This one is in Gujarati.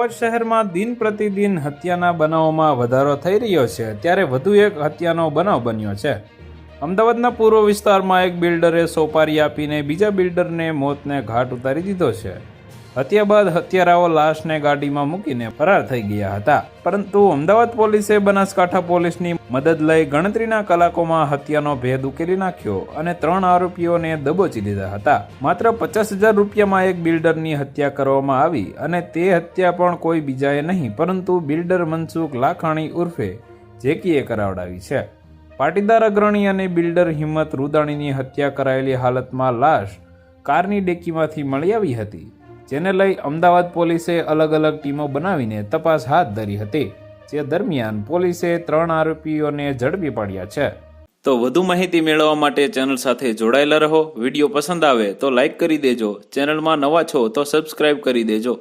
અમદાવાદ શહેરમાં દિન પ્રતિદિન હત્યાના બનાવોમાં વધારો થઈ રહ્યો છે, ત્યારે વધુ એક હત્યાનો બનાવ બન્યો છે। અમદાવાદના પૂર્વ વિસ્તારમાં એક બિલ્ડરે સોપારી આપીને બીજા બિલ્ડરને મોતને ઘાટ ઉતારી દીધો છે। હત્યા બાદ હત્યારાઓ લાશને ગાડીમાં મૂકીને ફરાર થઈ ગયા હતા, પરંતુ અમદાવાદ પોલીસે બનાસકાંઠા પોલીસની મદદ લઈ ગણતરીના કલાકોમાં હત્યાનો ભેદ ઉકેલી નાખ્યો અને 3 આરોપીઓને દબોચી લીધા હતા। માત્ર 50,000 રૂપિયામાં એક બિલ્ડરની હત્યા કરવામાં આવી અને તે હત્યા પણ કોઈ બીજાએ નહીં પરંતુ બિલ્ડર મનસુખ લાખાણી ઉર્ફે જેકીએ કરાવડાવી છે। પાટીદાર અગ્રણી અને બિલ્ડર હિંમત રૂદાણીની હત્યા કરાયેલી હાલતમાં લાશ કારની ડેકીમાંથી મળી આવી હતી, જેને લઈ અમદાવાદ પોલીસે અલગ અલગ ટીમો બનાવીને તપાસ હાથ ધરી હતી, જે દરમિયાન પોલીસે 3 આરોપીઓને ઝડપી પાડ્યા છે। તો વધુ માહિતી મેળવવા માટે ચેનલ સાથે જોડાયેલા રહો। વિડીયો પસંદ આવે તો લાઈક કરી દેજો, ચેનલમાં નવા છો તો સબસ્ક્રાઇબ કરી દેજો।